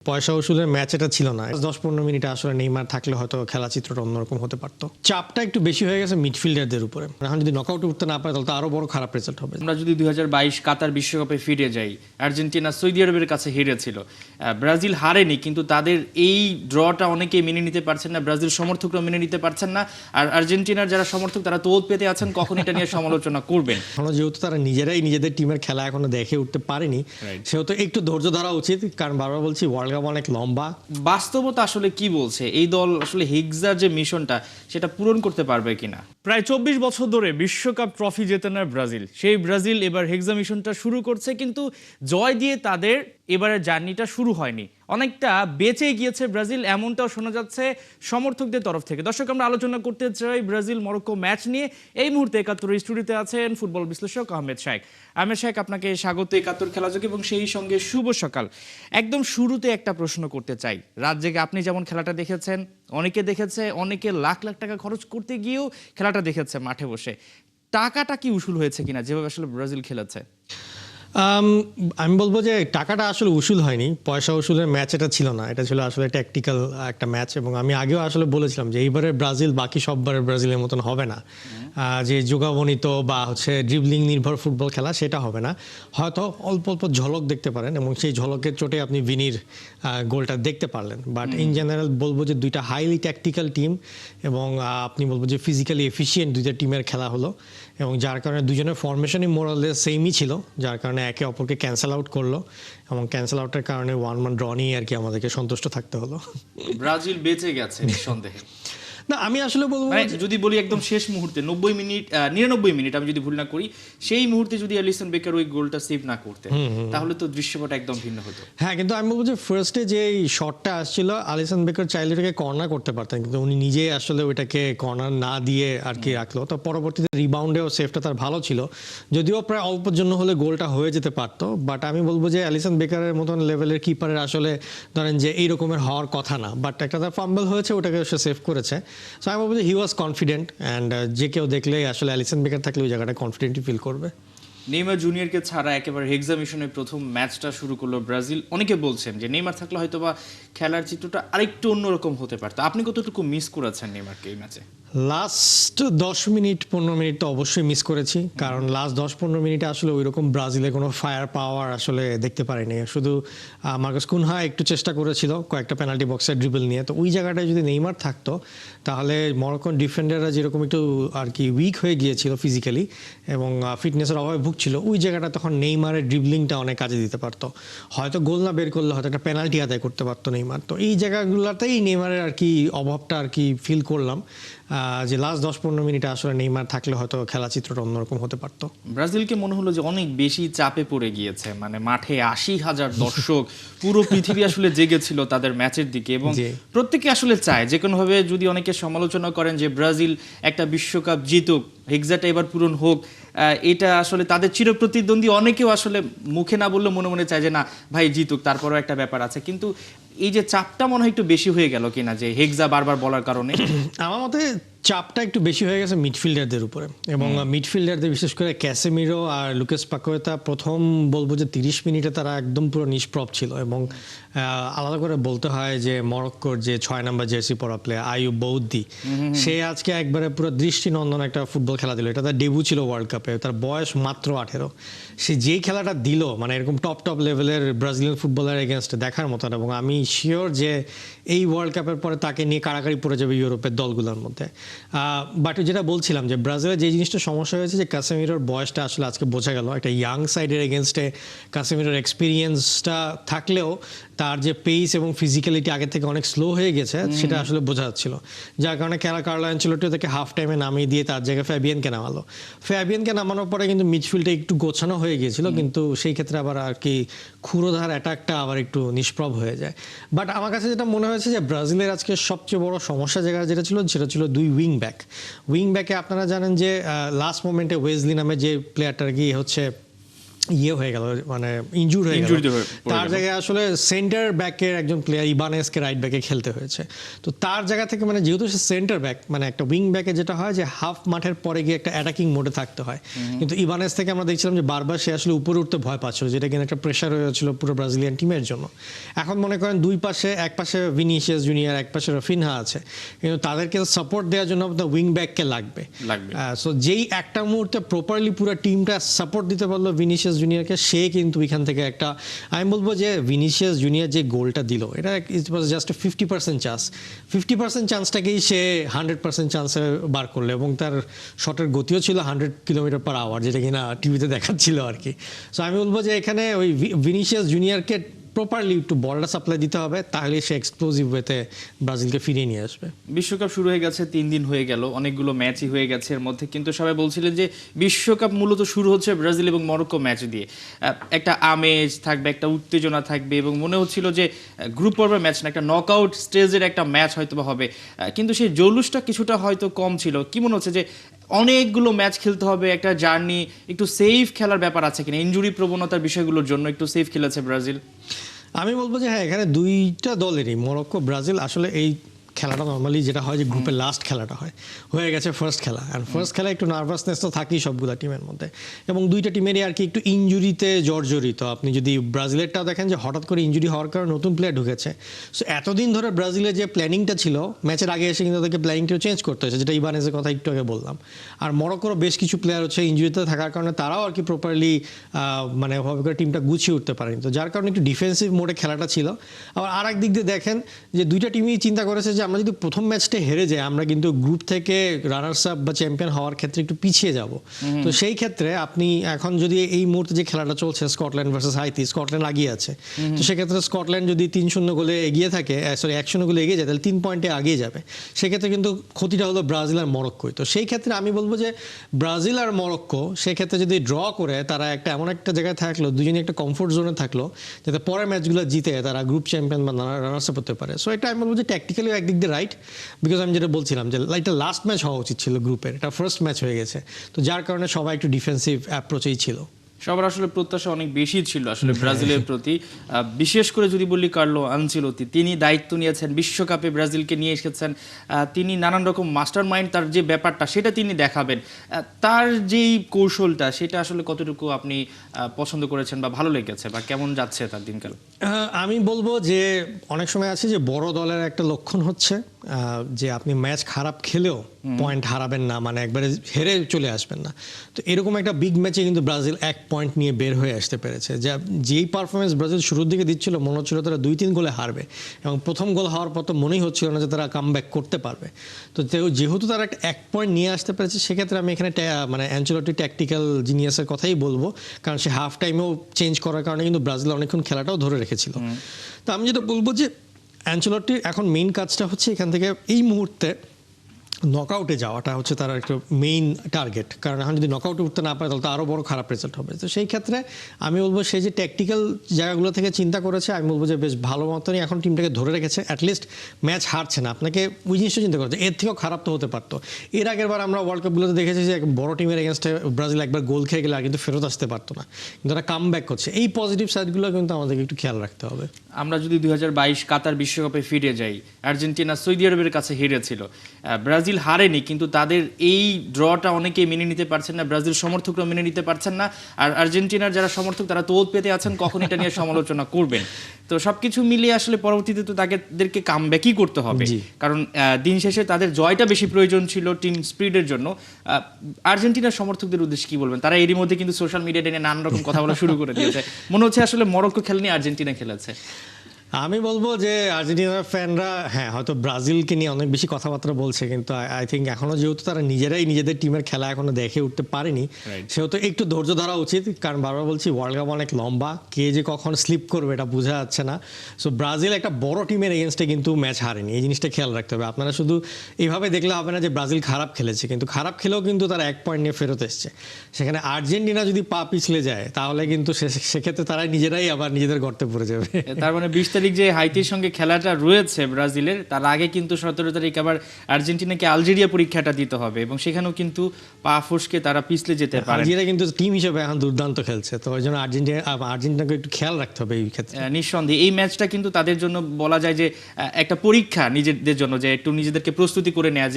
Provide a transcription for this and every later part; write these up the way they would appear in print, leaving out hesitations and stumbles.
পয়সা ওসুলের ম্যাচ এটা ছিল না। 10-15 মিনিটে আসলে নেইমার থাকলে হয়তো খেলা চিত্রটা অন্যরকম হতে পারতো। চাপটা একটু বেশি হয়ে গেছে মিডফিল্ডারদের উপরে। এখন যদি নকআউট উঠতে না পারে তাহলে তো আরো বড় খারাপ রেজাল্ট হবে। আমরা যদি 2022 কাতার বিশ্বকাপে ফিরে যাই, আর্জেন্টিনা সৌদি আরবের কাছে হেরেছিল। ব্রাজিল হারেনি, কিন্তু তাদের এই ড্রটা অনেকেই মেনে নিতে পারছেন না, ব্রাজিল সমর্থকরা মেনে নিতে পারছেন না। আর আর্জেন্টিনার যারা সমর্থক তারা তোল পেতে আছেন কখন এটা নিয়ে সমালোচনা করবেন। এখনো যেহেতু তারা নিজেরাই নিজেদের টিমের খেলা এখনো দেখে উঠতে পারেনি, সেহেতু একটু ধৈর্য ধরা উচিত। কারণ বারবার বলছি ওয়ার্ল্ড কাপ অনেক লম্বা। বাস্তবতা আসলে কি বলছে, এই দল আসলে হিগজার যে মিশনটা সেটা পূরণ করতে পারবে কিনা? প্রায় 24 বছর ধরে বিশ্বকাপ ট্রফি জেতে নেয় ব্রাজিল। সেই ব্রাজিল এবার হেক্সা মিশনটা শুরু করছে, কিন্তু জয় দিয়ে তাদের এবারের জার্নিটা শুরু হয়নি। অনেকটা বেঁচে গিয়েছে ব্রাজিল, এমনটাও শোনা যাচ্ছে সমর্থকদের তরফ থেকে। দর্শক, আমরা আলোচনা করতে চাই ব্রাজিল মরক্কো ম্যাচ নিয়ে। এই মুহূর্তে ৭১ স্টুডিওতে আছেন ফুটবল বিশ্লেষক আহমেদ শাইখ। আহমেদ শাইখ, আপনাকে স্বাগত ৭১ খেলাযোগে এবং সেই সঙ্গে শুভ সকাল। একদম শুরুতে একটা প্রশ্ন করতে চাই। রাত জেগে আপনি যেমন খেলাটা দেখেছেন, অনেকে দেখেছে, অনেকে লাখ লাখ টাকা খরচ করতে গিয়েও খেলাটা দেখেছে মাঠে বসে। টাকাটা কি উসুল হয়েছে কিনা যেভাবে আসলে ব্রাজিল খেলেছে? আমি বলবো যে টাকাটা আসলে উসুল হয়নি। পয়সা উসুলের ম্যাচ এটা ছিল না, এটা ছিল আসলে ট্যাকটিক্যাল একটা ম্যাচ। এবং আমি আগেও আসলে বলেছিলাম যে এইবারে ব্রাজিল বাকি সববারের ব্রাজিলের মতন হবে না, যে যোগাবনিত বা হচ্ছে ড্রিবলিং নির্ভর ফুটবল খেলা সেটা হবে না। হয়তো অল্প অল্প ঝলক দেখতে পারেন এবং সেই ঝলকের চোটে আপনি ভিনির গোলটা দেখতে পারলেন। বাট ইন জেনারেল বলবো যে দুইটা হাইলি ট্যাকটিক্যাল টিম এবং আপনি বলবো যে ফিজিক্যালি এফিসিয়েন্ট দুইটা টিমের খেলা হলো। এবং যার কারণে দুজনের ফরমেশনই মোরালেস সেমই ছিল, যার কারণে একে অপরকে ক্যান্সেল আউট করলো এবং ক্যান্সেল আউটের কারণে 1-1 ড্র নিয়ে আর কি আমাদেরকে সন্তুষ্ট থাকতে হলো। ব্রাজিল বেঁচে গেছে নিঃসন্দেহে। না, আমি আসলে বলবো যদি বলি একদম শেষ মুহূর্তে 90 মিনিট 99 মিনিট আমি যদি ভুল না করি, সেই মুহূর্তে যদি অ্যালিসন বেকার ওই গোলটা সেভ না করতেন তাহলে তো দৃশ্যপট একদম ভিন্ন হতো। হ্যাঁ, কিন্তু আমি বলবো যে ফার্স্টে যে শটটা আসছিল আলিসন বেকার চাইলে ওটাকে কর্নার করতে পারতেন, কিন্তু উনি নিজেই আসলে ওইটাকে কর্নার না দিয়ে আর কি রাখলো। তো পরবর্তীতে রিবাউন্ডেও সেফটা তার ভালো ছিল, যদিও প্রায় অল্পের জন্য হলে গোলটা হয়ে যেতে পারতো। বাট আমি বলবো যে অ্যালিসন বেকারের মতন লেভেলের কিপারের আসলে ধরেন যে এই রকমের হওয়ার কথা না, বাট একটা তার ফাম্বল হয়েছে, ওটাকে সে সেভ করেছে। সো আমি বলবো যে হি ওয়াজ কনফিডেন্ট অ্যান্ড যে কেউ দেখলে আসলে অ্যালিসন বেকার থাকলে ওই জায়গাটা কনফিডেন্টই ফিল করবে। নেইমার জুনিয়রকে ছাড়া একেবারে হেক্সা মিশনের প্রথম ম্যাচটা শুরু করলো ব্রাজিল। অনেকে বলছেন যে নেইমার থাকলে হয়তো বা খেলার চিত্রটা আরেকটু অন্যরকম হতে পারতো। আপনি কতটুকু মিস করেছেন নেইমারকে এই ম্যাচে? লাস্ট 10-15 মিনিট তো অবশ্যই মিস করেছি, কারণ লাস্ট 10-15 মিনিটে আসলে ওই রকম ব্রাজিলের কোনো ফায়ার পাওয়ার আসলে দেখতে পারিনি। শুধু মার্কাস কুনহা একটু চেষ্টা করেছিল কয়েকটা পেনাল্টি বক্সের ড্রিবল নিয়ে। তো ওই জায়গাটায় যদি নেইমার থাকতো তাহলে মরক্কোর ডিফেন্ডাররা যেরকম একটু আর কি উইক হয়ে গিয়েছিল ফিজিক্যালি এবং ফিটনেসের অভাবে ভুগছিল, ওই জায়গাটা তখন নেইমারের ড্রিবলিংটা অনেক কাজে দিতে পারতো। হয়তো গোল না বের করলে হয়তো একটা পেনাল্টি আদায় করতে পারতো নেইমার। তো এই জায়গাগুলোতেই নেইমারের আর কি অভাবটা আর কি ফিল করলাম, যে লাস্ট 10-15 মিনিটে আসলে নেইমার থাকলে হয়তো খেলা চিত্রটা অন্যরকম হতে পারতো। ব্রাজিলকে মনে হলো যে অনেক বেশি চাপে পড়ে গিয়েছে, মানে মাঠে 80,000 দর্শক, পুরো পৃথিবী আসলে জেগেছিল তাদের ম্যাচের দিকে এবং প্রত্যেকে আসলে চায় যে কোনোভাবে, যদি অনেকে সমালোচনা করেন যে ব্রাজিল একটা বিশ্বকাপ জিতুক, হেক্সাটা এবার পূরণ হোক, এটা আসলে তাদের চিরপ্রতিদ্বন্দ্বী। অনেকেও আসলে মুখে না বললে মনে মনে চায় যে না ভাই জিতুক, তারপরও একটা ব্যাপার আছে। কিন্তু এই যে চাপটা মনে হয় একটু বেশি হয়ে গেল কিনা, যে হেক্সা বারবার বলার কারণে। আমার মতে চাপটা একটু বেশি হয়ে গেছে মিডফিল্ডারদের উপরে, এবং মিডফিল্ডারদের বিশেষ করে ক্যাসেমিরো আর লুকাস পাকুয়েতা প্রথম বলবো যে 30 মিনিটে তারা একদম পুরো নিষ্প্রভ ছিল। এবং আলাদা করে বলতে হয় যে মরক্কোর যে 6 নম্বর জার্সি পরা প্লেয়ার আইয়ুব বৌদ্দি, সে আজকে একবারে পুরো দৃষ্টিনন্দন একটা ফুটবল খেলা দিল। এটা তার ডেবিউ ছিল ওয়ার্ল্ড কাপে, তার বয়স মাত্র 18। সে যেই খেলাটা দিল মানে এরকম টপ লেভেলের ব্রাজিলিয়ান ফুটবলার এগেনস্টে দেখার মতন। এবং আমি শিওর যে এই ওয়ার্ল্ড কাপের পরে তাকে নিয়ে কাড়াকাড়ি পড়ে যাবে ইউরোপের দলগুলোর মধ্যে। বাট যেটা বলছিলাম যে ব্রাজিলের যে জিনিসটা সমস্যা হয়েছে যে কাসেমিরোর বয়সটা আসলে আজকে বোঝা গেল। একটা ইয়াং সাইডের এগেনস্টে কাসেমিরোর এক্সপিরিয়েন্সটা থাকলেও তার যে পেস এবং ফিজিক্যালিটি আগে থেকে অনেক স্লো হয়ে গেছে সেটা আসলে বোঝা যাচ্ছিল, যার কারণে কার্লো আনচেলত্তিও তাকে হাফ টাইমে নামিয়ে দিয়ে তার জায়গায় ফ্যাবিয়ানকে নামালো। ফ্যাবিয়ানকে নামানোর পরে কিন্তু মিডফিল্ডে একটু গোছানো হয়ে গিয়েছিল, কিন্তু সেই ক্ষেত্রে আবার আর কি ক্ষুরোধার অ্যাটাকটা আবার একটু নিষ্প্রভ হয়ে যায়। বাট আমার কাছে যেটা মনে হয়েছে যে ব্রাজিলের আজকে সবচেয়ে বড় সমস্যা জায়গা যেটা ছিল সেটা ছিল দুই উইং ব্যাকে আপনারা জানেন যে লাস্ট মোমেন্টে ওয়েজলি নামে যে প্লেয়ারটার গিয়ে হচ্ছে ইয়ে হয়ে গেল, মানে ইনজুর হয়ে গেল, Injured হয়ে পড়ে তার গেল। জায়গায় আসলে সেন্টার ব্যাকের একজন প্লেয়ার ইবানেসকে রাইট ব্যাকে খেলতে হয়েছে। তো তার জায়গা থেকে মানে যেহেতু সে সেন্টার ব্যাক, মানে একটা উইং ব্যাকে যেটা হয় যে হাফ মাঠের পরে গিয়ে একটা অ্যাটাকিং মোডে থাকতে হয়, কিন্তু ইবানেস থেকে আমরা দেখছিলাম যে বারবার সে আসলে উপরে উঠতে ভয় পাচ্ছিল, যেটা কিনা একটা প্রেশার হয়েছিল পুরো ব্রাজিলিয়ান টিমের জন্য। এখন মনে করেন দুই পাশে, এক পাশে ভিনিসিয়াস জুনিয়র, এক পাশে রাফিনহা আছে, কিন্তু তাদেরকে সাপোর্ট দেওয়ার জন্য আপনার উইং ব্যাককে লাগবে। সো যেই একটা মুহূর্তে প্রপারলি পুরো টিমটা সাপোর্ট দিতে পারলো ভিনিসিয়াস জুনিয়রকে, সে কিন্তু এখান থেকে একটা, আমি বলবো যে ভিনিসিয়াস জুনিয়র যে গোলটা দিল, এটা ইট ওয়াজ জাস্ট 50% চান্স, 50% চান্সটাকেই সে 100% চান্সে বার করলো, এবং তার শটের গতিও ছিল 100 কিলোমিটার/আওয়ার, যেটা কিনা টিভিতে দেখাচ্ছিল আর কি। সো আমি বলবো যে এখানে ওই ভিনিসিয়াস জুনিয়রকে প্রপারলি একটু বলটা সাপ্লাই দিতে হবে, তাহলে সে এক্সপ্লোসিভ ওয়েতে ব্রাজিলকে ফিরিয়ে নিয়ে আসবে। বিশ্বকাপ শুরু হয়ে গেছে, 3 দিন হয়ে গেল, অনেকগুলো ম্যাচই হয়ে গেছে এর মধ্যে, কিন্তু সবাই বলছিলেন যে বিশ্বকাপ মূলত শুরু হচ্ছে ব্রাজিল এবং মরক্কো ম্যাচ দিয়ে। একটা আমেজ থাকবে, একটা উত্তেজনা থাকবে, এবং মনে হচ্ছিল যে গ্রুপ পর্বের ম্যাচ না, একটা নকআউট স্টেজের একটা ম্যাচ হয়তো বা হবে, কিন্তু সেই জৌলুসটা কিছুটা হয়তো কম ছিল। কি মনে হচ্ছে যে অনেকগুলো ম্যাচ খেলতে হবে, একটা জার্নি, একটু সেফ খেলার ব্যাপার আছে কিনা, ইনজুরি প্রবণতার বিষয়গুলোর জন্য একটু সেফ খেলেছে ব্রাজিল? আমি বলবো যে হ্যাঁ, এখানে দুইটা দলেরই, মরক্কো ব্রাজিল, আসলে এই খেলাটা নর্মালি যেটা হয় যে গ্রুপের লাস্ট খেলাটা হয়ে গেছে ফার্স্ট খেলা, অ্যান্ড ফার্স্ট খেলা একটু নার্ভাসনেস তো থাকেই সবগুলো টিমের মধ্যে, এবং দুইটা টিমেরই আর কি একটু ইনজুরিতে জর্জরিত। আপনি যদি ব্রাজিলেরটাও দেখেন যে হঠাৎ করে ইনজুরি হওয়ার কারণে নতুন প্লেয়ার ঢুকেছে, সো এতদিন ধরে ব্রাজিলের যে প্ল্যানিংটা ছিল ম্যাচের আগে এসে কিন্তু তাদেরকে প্ল্যানিংটাও চেঞ্জ করতে হয়েছে, যেটা ইবানেজের কথা একটু আগে বললাম। আর মরক্কোরও বেশ কিছু প্লেয়ার হচ্ছে ইনজুরিতে থাকার কারণে তারাও আর কি প্রপারলি মানে ওভাবে করে টিমটা গুছিয়ে উঠতে পারেনি, তো যার কারণে একটু ডিফেন্সিভ মোডে খেলাটা ছিল। আবার আর এক দিক দিয়ে দেখেন যে দুইটা টিমই চিন্তা করেছে যে আমরা যদি প্রথম ম্যাচটা হেরে যাই, আমরা কিন্তু গ্রুপ থেকে রানার্স আপ বা চ্যাম্পিয়ন হওয়ার ক্ষেত্রে একটু পিছিয়ে যাব। তো সেই ক্ষেত্রে আপনি এখন যদি এই মুহূর্তে যে খেলাটা চলছে স্কটল্যান্ড ভার্সেস হাইতি, স্কটল্যান্ড আগিয়ে আছে, তো সেক্ষেত্রে স্কটল্যান্ড যদি 3-0 গোলে এগিয়ে থাকে, সরি 1-0 গোলে এগিয়ে যায়, তাহলে 3 পয়েন্টে আগিয়ে যাবে। সেক্ষেত্রে কিন্তু ক্ষতিটা হলো ব্রাজিল আর মরক্কোই। তো সেই ক্ষেত্রে আমি বলবো যে ব্রাজিল আর মরক্কো সেক্ষেত্রে যদি ড্র করে, তারা একটা এমন একটা জায়গায় থাকলো, দুজনই একটা কমফোর্ট জোনে থাকলো, যাতে পরের ম্যাচগুলো জিতে তারা গ্রুপ চ্যাম্পিয়ন বা রানার্স আপ হতে পারে। সো এটা আমি বলবো যে ট্যাকটিক্যালি একদিক দিয়ে রাইট, বিকজ আমি যেটা বলছিলাম যে এটা লাস্ট ম্যাচ হওয়া উচিত ছিল গ্রুপের, এটা ফার্স্ট ম্যাচ হয়ে গেছে, তো যার কারণে সবাই একটু ডিফেন্সিভ অ্যাপ্রোচেই ছিল। সবার আসলে প্রত্যাশা অনেক বেশি ছিল আসলে ব্রাজিলের প্রতি, বিশেষ করে যদি বলি কার্লো আনচেলত্তি, তিনি দায়িত্ব নিয়েছেন, বিশ্বকাপে ব্রাজিলকে নিয়ে এসেছেন, তিনি নানান রকম মাস্টার মাইন্ড, তার যে ব্যাপারটা সেটা তিনি দেখাবেন, তার যেই কৌশলটা সেটা আসলে কতটুকু আপনি পছন্দ করেছেন বা ভালো লেগেছে, বা কেমন যাচ্ছে তার দিনকাল? আমি বলবো যে অনেক সময় আছে যে বড় দলের একটা লক্ষণ হচ্ছে যে আপনি ম্যাচ খারাপ খেলেও পয়েন্ট হারাবেন না, মানে একবারে হেরে চলে আসবেন না। তো এরকম একটা বিগ ম্যাচে কিন্তু ব্রাজিল 1 পয়েন্ট নিয়ে বের হয়ে আসতে পেরেছে। যেই পারফরমেন্স ব্রাজিল শুরুর দিকে দিচ্ছিল, মনে হচ্ছিল তারা 2-3 গোলে হারবে, এবং প্রথম গোল হওয়ার পর তো মনেই হচ্ছিল না যে তারা কামব্যাক করতে পারবে। তো যেহেতু তারা একটা 1 পয়েন্ট নিয়ে আসতে পেরেছে, সেক্ষেত্রে আমি এখানে মানে অ্যানচেলত্তি ট্যাকটিক্যাল জিনিয়াসের কথাই বলবো, কারণ সে হাফ টাইমেও চেঞ্জ করার কারণে কিন্তু ব্রাজিল অনেকক্ষণ খেলাটাও ধরে রেখেছিল। তো আমি যেটা বলবো যে অ্যানচেলত্তির এখন মেইন কাজটা হচ্ছে এখান থেকে এই মুহূর্তে নকআউটে যাওয়াটা হচ্ছে তার একটা মেইন টার্গেট, কারণ এখন যদি নকআউটে উঠতে না পারে তাহলে তো আরও বড় খারাপ রেজাল্ট হবে। তো সেই ক্ষেত্রে আমি বলবো সে যে ট্যাকটিক্যাল জায়গাগুলো থেকে চিন্তা করেছে, আমি বলবো যে বেশ ভালো মতনই এখন টিমটাকে ধরে রেখেছে, অ্যাটলিস্ট ম্যাচ হারছে না। আপনাকে ওই জিনিসটা চিন্তা করছে, এর থেকেও খারাপ তো হতে পারতো। এর আগের বার আমরা ওয়ার্ল্ড কাপগুলোতে দেখেছি যে বড় টিমের এগেনস্টে ব্রাজিল একবার গোল খেয়ে গেলে আর কিন্তু ফেরত আসতে পারতো না, কিন্তু তারা কাম ব্যাক করছে। এই পজিটিভ সাইডগুলো কিন্তু আমাদেরকে একটু খেয়াল রাখতে হবে। আমরা যদি 2022 কাতার বিশ্বকাপে ফিরে যাই, আর্জেন্টিনা সৌদি আরবের কাছে হেরেছিল, ব্রাজিল হারেনি, কিন্তু তাদের এই ড্রটা অনেকেই মেনে নিতে পারছেন না, ব্রাজিল সমর্থকরা মেনে নিতে পারছেন না, আর আর্জেন্টিনার যারা সমর্থক তারা তো ওত পেতে আছেন কখন এটা নিয়ে সমালোচনা করবেন। তো সবকিছু মিলিয়ে আসলে পরবর্তীতে তো তাদেরকে কামব্যাকই করতে হবে, কারণ দিন শেষে তাদের জয়টা বেশি প্রয়োজন ছিল টিম স্পিরিটের জন্য। আর্জেন্টিনার সমর্থকদের উদ্দেশ্যে কি বলবেন? তারা এরই মধ্যে কিন্তু সোশ্যাল মিডিয়াতে নিয়ে নানান রকম কথা বলা শুরু করে দিয়েছে, মনে হচ্ছে আসলে মরক্কো খেলেনি, আর্জেন্টিনা খেলেছে। আমি বলবো যে আর্জেন্টিনার ফ্যানরা হ্যাঁ হয়তো ব্রাজিলকে নিয়ে অনেক বেশি কথাবার্তা বলছে, কিন্তু আই থিঙ্ক এখনো যেহেতু তারা নিজেরাই নিজেদের টিমের খেলা এখনো দেখে উঠতে পারেনি, সেহেতু একটু ধৈর্য ধরা উচিত। কারণ বারবার বলছি ওয়ার্ল্ড কাপ অনেক লম্বা, কে যে কখন স্লিপ করবে এটা বোঝা যাচ্ছে না। সো ব্রাজিল একটা বড় টিমের এগেনস্টে কিন্তু ম্যাচ হারেনি, এই জিনিসটা খেয়াল রাখতে হবে। আপনারা শুধু এইভাবে দেখলে হবে না যে ব্রাজিল খারাপ খেলেছে, কিন্তু খারাপ খেলেও কিন্তু তারা 1 পয়েন্ট নিয়ে ফেরত এসছে। সেখানে আর্জেন্টিনা যদি পা পিছলে যায় তাহলে কিন্তু সেক্ষেত্রে তারা নিজেরাই আবার নিজেদের গর্তে পড়ে যাবে। তার মানে 20 তারিখ যে হাইতির সঙ্গে খেলাটা রয়েছে ব্রাজিলের, তার আগে কিন্তু 17 তারিখ আবার আর্জেন্টিনাকে আলজেরিয়া পরীক্ষাটা দিতে হবে এবং সেখানেও কিন্তু পা ফসকে তারা পিছলে যেতে পারে। আলজেরিয়া কিন্তু টিম হিসেবে এখন দুর্দান্ত খেলছে, তো ওই জন্য আর্জেন্টিনাকে একটু খেয়াল রাখতে হবে এই ক্ষেত্রে। নিঃসন্দেহে এই ম্যাচটা কিন্তু তাদের জন্য বলা যায় যে একটা পরীক্ষা নিজেদের জন্য, যে একটু নিজেদেরকে প্রস্তুতি করে নেওয়া,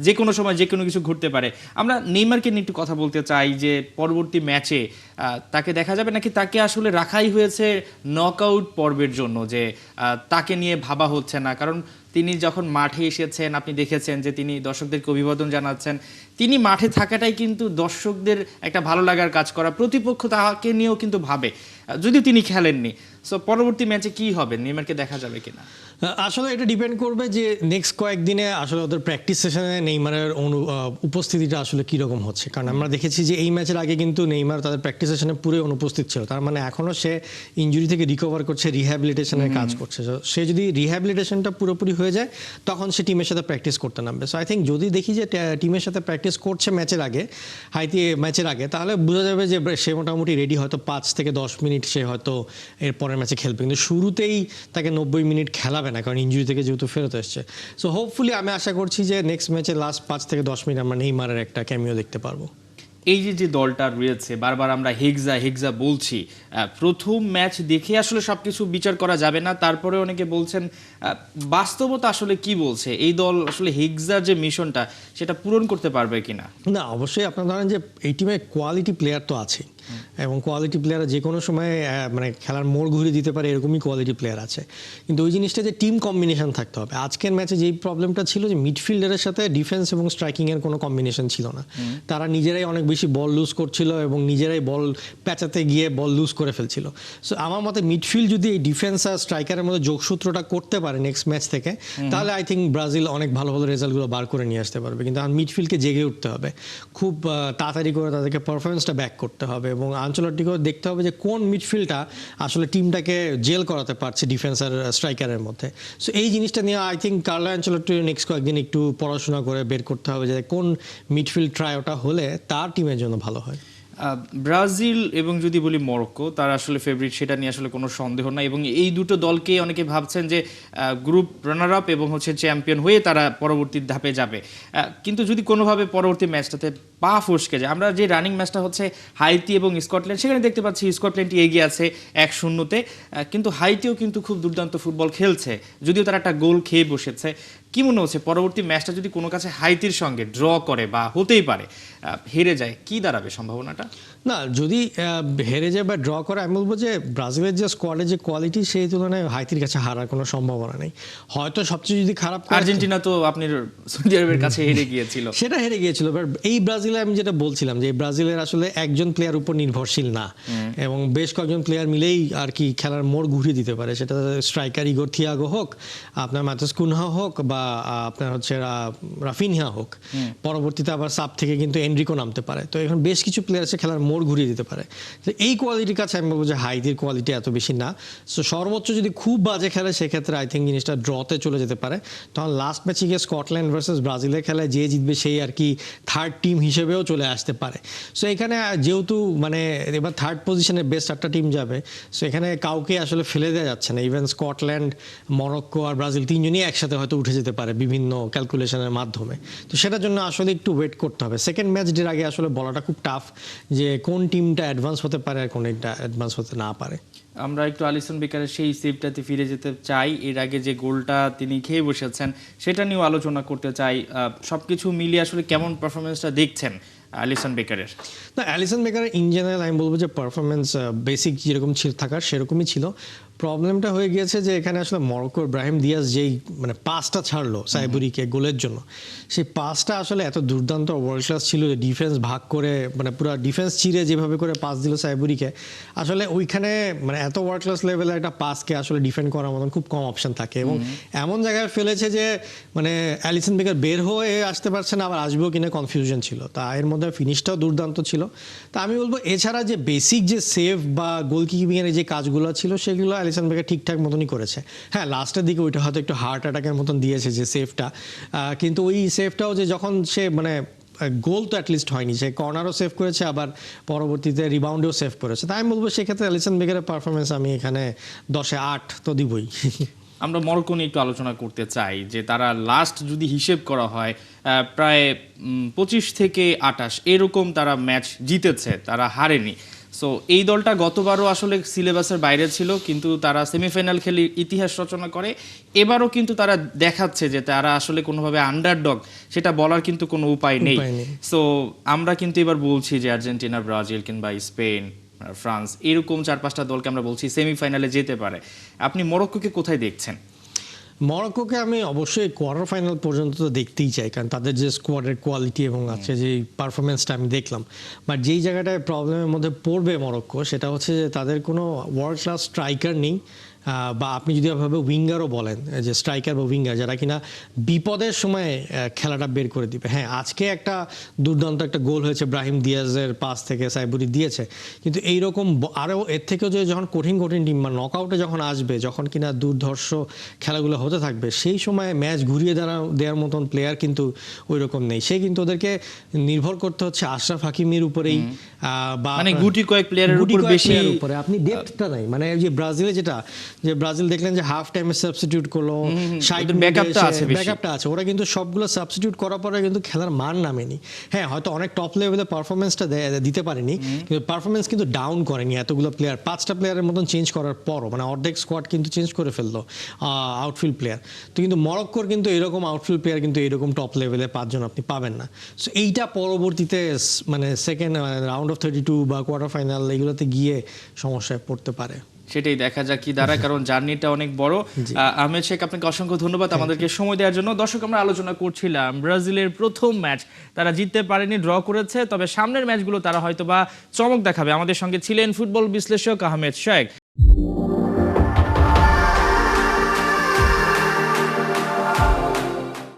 যে কোনো সময় যে কোনো কিছু ঘটতে পারে। আমরা নেইমারকে নিয়ে একটু কথা বলতে চাই যে পরবর্তী ম্যাচে তাকে দেখা যাবে নাকি তাকে আসলে রাখাই হয়েছে নকআউট পর্বের জন্য, যে তাকে নিয়ে ভাবা হচ্ছে না? কারণ তিনি যখন মাঠে এসেছেন আপনি দেখেছেন যে তিনি দর্শকদেরকে অভিবাদন জানাচ্ছেন, তিনি মাঠে থাকাটাই কিন্তু দর্শকদের একটা ভালো লাগার কাজ করা, প্রতিপক্ষ তাকে নিয়েও কিন্তু ভাবে, যদিও তিনি খেলেননি। সো পরবর্তী ম্যাচে কি হবে, নেইমারকে দেখা যাবে কিনা? আসলে এটা ডিপেন্ড করবে যে নেক্সট কয়েকদিনে আসলে ওদের প্র্যাকটিস সেশনে নেইমারের উপস্থিতিটা আসলে কীরকম হচ্ছে। কারণ আমরা দেখেছি যে এই ম্যাচের আগে কিন্তু নেইমার তাদের প্র্যাকটিস সেশনে পুরো অনুপস্থিত ছিল, তার মানে এখনও সে ইনজুরি থেকে রিকভার করছে, রিহ্যাবিলিটেশনের কাজ করছে। সে যদি রিহ্যাবিলিটেশনটা পুরোপুরি হয়ে যায় তখন সে টিমের সাথে প্র্যাকটিস করতে নামবে। সো আই থিঙ্ক যদি দেখি যে টিমের সাথে প্র্যাকটিস করছে ম্যাচের আগে, ম্যাচের আগে, তাহলে বোঝা যাবে যে সে মোটামুটি রেডি, হয়তো 5 থেকে 10 মিনিট সে হয়তো এর পরের ম্যাচে খেলবে, কিন্তু শুরুতেই তাকে 90 মিনিট খেলাবে না, কারণ ইনজুরি থেকে যেহেতু ফেরত এসছে। সো হোপফুলি আমি আশা করছি যে নেক্সট ম্যাচে লাস্ট 5 থেকে 10 মিনিট আমরা নেইমারের একটা ক্যামিও দেখতে পারবো। এই যে দলটা রয়েছে, বারবার আমরা হেক্সা বলছি, প্রথম ম্যাচ দেখে আসলে সবকিছু বিচার করা যাবে না। তারপরে অনেকে বলছেন বাস্তবতা আসলে কি বলছে, এই দল আসলে হেক্সার যে মিশনটা সেটা পূরণ করতে পারবে কিনা? না, অবশ্যই আপনার ধরেন যে এই টিমে কোয়ালিটি প্লেয়ার তো আছে, এবং কোয়ালিটি প্লেয়ার যে কোনো সময় মানে খেলার মোড় ঘুরে দিতে পারে, এরকমই কোয়ালিটি প্লেয়ার আছে। কিন্তু ওই জিনিসটা যে টিম কম্বিনেশন থাকতে হবে। আজকের ম্যাচে যেই প্রবলেমটা ছিল যে মিডফিল্ডারের সাথে ডিফেন্স এবং স্ট্রাইকিংয়ের কোনো কম্বিনেশন ছিল না। তারা নিজেরাই অনেক বেশি বল লুজ করছিল এবং নিজেরাই বল প্যাঁচাতে গিয়ে বল লুজ করে ফেলছিল। সো আমার মতে মিডফিল্ড যদি এই ডিফেন্স আর স্ট্রাইকারের মধ্যে যোগসূত্রটা করতে পারে নেক্সট ম্যাচ থেকে, তাহলে আই থিঙ্ক ব্রাজিল অনেক ভালো ভালো রেজাল্টগুলো বার করে নিয়ে আসতে পারবে। কিন্তু মিডফিল্ডকে জেগে উঠতে হবে, খুব তাড়াতাড়ি করে তাদেরকে পারফরমেন্সটা ব্যাক করতে হবে, এবং আঞ্চলটিকেও দেখতে হবে যে কোন মিডফিল্ডটা আসলে টিমটাকে জেল করাতে পারছে ডিফেন্স আর স্ট্রাইকারের মধ্যে। সো এই জিনিসটা নিয়ে I think Carlo Ancelotti next কয়েকদিন একটু পড়াশোনা করে বের করতে হবে যে কোন মিডফিল্ড ট্রায়োটা হলে তার টিমের জন্য ভালো হয়। ব্রাজিল এবং যদি বলি মরক্কো, তারা আসলে ফেভারিট, সেটা নিয়ে আসলে কোনো সন্দেহ নাই। এবং এই দুটো দলকে অনেকে ভাবছেন যে গ্রুপ রানার আপ এবং চ্যাম্পিয়ন হয়ে তারা পরবর্তী ধাপে যাবে। কিন্তু যদি কোনোভাবে পরবর্তী ম্যাচটাতে পা ফসকে যায়, আমরা যে রানিং ম্যাচটা হচ্ছে হাইতি এবং স্কটল্যান্ড, সেখানে দেখতে পাচ্ছি স্কটল্যান্ডই এগিয়ে আছে 1-0-তে, কিন্তু হাইতিও কিন্তু খুব দুর্দান্ত ফুটবল খেলছে, যদিও তারা একটা গোল খেয়ে বসেছে। কি মনে হচ্ছে পরবর্তী ম্যাচটা যদি কোনো কাছে হাইতির সঙ্গে ড্র করে, বা হতেই পারে হেরে যায়, কি দাঁড়াবে সম্ভাবনাটা? না, যদি হেরে যায় বা ড্র করে, আমি বলবো যে ব্রাজিলের যে স্কোয়াডের যে কোয়ালিটি সেই তুলনায় হাইতির কাছে হারার কোনো সম্ভাবনা নেই। হয়তো সবচেয়ে যদি খারাপ, আর্জেন্টিনা তো আপনার সৌদি আরবের কাছে হেরে গিয়েছিল, সেটা হেরে গিয়েছিল। বাট এই ব্রাজিলে আমি যেটা বলছিলাম যে ব্রাজিলের আসলে একজন প্লেয়ার উপর নির্ভরশীল না, এবং বেশ কয়েকজন প্লেয়ার মিলেই আর কি খেলার মোড় ঘুরিয়ে দিতে পারে। সেটা স্ট্রাইকার ইগোর থিয়াগো হোক, আপনার মাথাস কুনহা হোক, বা আপনার হচ্ছে রাফিনহা হোক, পরবর্তীতে আবার সাব থেকে কিন্তু এনরিকো নামতে পারে। তো এখন বেশ কিছু প্লেয়ার আছে খেলার মোড় ঘুরিয়ে দিতে পারে। তো এই কোয়ালিটির কাছে আমি বলবো যে হাইতির কোয়ালিটি এত বেশি না। সো সর্বোচ্চ যদি খুব বাজে খেলে সেক্ষেত্রে আই থিঙ্ক জিনিসটা ড্রতে চলে যেতে পারে। তখন লাস্ট ম্যাচে গিয়ে স্কটল্যান্ড ভার্সেস ব্রাজিলের খেলায় যে জিতবে সেই আর কি থার্ড টিম হিসেবেও চলে আসতে পারে। সো এখানে যেহেতু মানে এবার থার্ড পজিশনে বেস্ট একটা টিম যাবে, সো এখানে কাউকে আসলে ফেলে দেওয়া যাচ্ছে না। ইভেন স্কটল্যান্ড, মরক্কো আর ব্রাজিল তিনজনই একসাথে হয়তো উঠে যেতে পারে বিভিন্ন ক্যালকুলেশনের মাধ্যমে। তো সেটার জন্য আসলে একটু ওয়েট করতে হবে। সেকেন্ড ম্যাচটির আগে আসলে বলাটা খুব টাফ যে কোন টিমটা অ্যাডভান্স হতে পারে আর কোনটা অ্যাডভান্স হতে না পারে। আমরা একটু আলিসন বেকারের সেই সেভটাতে ফিরে যেতে চাই। এর আগে যে গোলটা তিনি খেয়ে বসেছেন সেটা নিয়েও আলোচনা করতে চাই। সবকিছু মিলিয়ে আসলে কেমন পারফরমেন্সটা দেখছেন আলিসন বেকারের? না, অ্যালিসন বেকারের ইন জেনারেল আমি বলবো যে পারফরমেন্স বেসিক যেরকম থাকার সেরকমই ছিল। প্রবলেমটা হয়ে গিয়েছে যে এখানে আসলে মরক্কোর ব্রাহিম দিয়াজ যেই মানে পাসটা ছাড়লো সাইবুরিকে গোলের জন্য, সেই পাসটা আসলে এত দুর্দান্ত ওয়ার্ল্ড ক্লাস ছিল যে ডিফেন্স ভাগ করে মানে পুরো ডিফেন্স চিরে যেভাবে করে পাস দিল সাইবুরিকে, আসলে ওইখানে মানে এত ওয়ার্ল্ড ক্লাস লেভেলের একটা পাসকে আসলে ডিফেন্ড করার মতন খুব কম অপশন থাকে, এবং এমন জায়গায় ফেলেছে যে মানে অ্যালিসন বেকার বের হয়ে আসতে পারছে না, আবার আসবেও কিনা কনফিউশন ছিল। তা এর মধ্যে ফিনিশটাও দুর্দান্ত ছিল। তা আমি বলবো এছাড়া যে বেসিক যে সেভ বা গোলকিপিংয়ের যে কাজগুলো ছিল সেগুলো অ্যালিসন বেকার ঠিকঠাক মতনই করেছে। হ্যাঁ, লাস্টের দিকে ওইটা হয়তো একটু হার্ট অ্যাটাকের মতন দিয়েছে যে সেভটা, কিন্তু ওই সেভটাও যে যখন সে মানে গোল তো অ্যাটলিস্ট হয়নি, সে কর্নারও সেভ করেছে আবার পরবর্তীতে রিবাউন্ডেও সেভ করেছে। তাই আমি বলবো সেক্ষেত্রে অ্যালিসন বেকারের পারফরমেন্স আমি এখানে 10-এ 8 তো দিবই। আমরা মরক্কো নিয়ে একটু আলোচনা করতে চাই যে তারা লাস্ট যদি হিসেব করা হয় প্রায় 25 থেকে 28 এরকম তারা ম্যাচ জিতেছে, তারা হারেনি। সো এই দলটা গতবারও আসলে সিলেবাসের বাইরে ছিল, কিন্তু তারা সেমিফাইনাল খেলে ইতিহাস রচনা করে। এবারও কিন্তু তারা দেখাচ্ছে যে তারা আসলে কোনোভাবে আন্ডারডগ সেটা বলার কিন্তু কোনো উপায় নেই। সো আমরা কিন্তু এবার বলছি যে আর্জেন্টিনা, ব্রাজিল কিংবা স্পেন, ফ্রান্স এরকম 4-5টা দলকে আমরা বলছি সেমিফাইনালে যেতে পারে। আপনি মরক্কোকে কোথায় দেখছেন? মরক্কোকে আমি অবশ্যই কোয়ার্টার ফাইনাল পর্যন্ত তো দেখতেই চাই, কারণ তাদের যে স্কোয়াডের কোয়ালিটি এবং আছে যে পারফরমেন্সটা আমি দেখলাম। বাট যেই জায়গাটায় প্রবলেমের মধ্যে পড়বে মরক্কো সেটা হচ্ছে যে তাদের কোনো ওয়ার্ল্ড ক্লাস স্ট্রাইকার নেই, বা আপনি যদি ভাবে উইঙ্গারও বলেন যে স্ট্রাইকার বা উইঙ্গার যারা কিনা বিপদের সময় খেলাটা বের করে দিবে। হ্যাঁ, আজকে একটা দুর্দান্ত একটা গোল হয়েছে ব্রাহিম দিয়াজের পাস থেকে, সাইবুরি দিয়েছে, কিন্তু এইরকম আরও এর থেকেও যে যখন কঠিন কঠিন টিম বা নকআউটে যখন আসবে, যখন কিনা দুর্ধর্ষ খেলাগুলো হতে থাকবে, সেই সময় ম্যাচ ঘুরিয়ে দেওয়ার মতন প্লেয়ার কিন্তু ওই রকম নেই। সে কিন্তু ওদেরকে নির্ভর করতে হচ্ছে আশরাফ হাকিমের উপরেই, বা মানে গুটি কয়েক প্লেয়ারের উপর বেশি উপরে আপনি ডেপথটা নাই। মানে যে ব্রাজিলে যেটা যে ব্রাজিল দেখলেন যে হাফ টাইমে সাবস্টিটিউট করলো, ব্যাকআপটা আছে, ওরা কিন্তু সবগুলো সাবস্টিটিউট করার পরে কিন্তু খেলার মান নামেনি। হ্যাঁ, হয়তো অনেক টপ লেভেলে পারফরমেন্সটা দিতে পারেনি, কিন্তু পারফরমেন্স কিন্তু ডাউন করেনি এতগুলো প্লেয়ার, 5টা প্লেয়ারের মতন চেঞ্জ করার পরও, মানে অর্ধেক স্কোয়াড কিন্তু চেঞ্জ করে ফেললো আউটফিল্ড প্লেয়ার। তো কিন্তু মরক্কোর কিন্তু এরকম আউটফিল্ড প্লেয়ার কিন্তু এরকম টপ লেভেলে 5 জন আপনি পাবেন না। সো এইটা পরবর্তীতে মানে সেকেন্ড রাউন্ড অফ 32 বা কোয়ার্টার ফাইনাল এগুলোতে গিয়ে সমস্যায় পড়তে পারে। সেটাই দেখা যাক কি দাঁড়ায়, কারণ জার্নিটা অনেক বড়। আহমেদ শেখ, আপনাকে অসংখ্য ধন্যবাদ আমাদেরকে সময় দেওয়ার জন্য। দর্শক, আমরা আলোচনা করছিলাম ব্রাজিলের প্রথম ম্যাচ তারা জিততে পারেনি, ড্র করেছে, তবে সামনের ম্যাচগুলো তারা হয়তোবা চমক দেখাবে। আমাদের সঙ্গে ছিলেন ফুটবল বিশ্লেষক আহমেদ শেখ।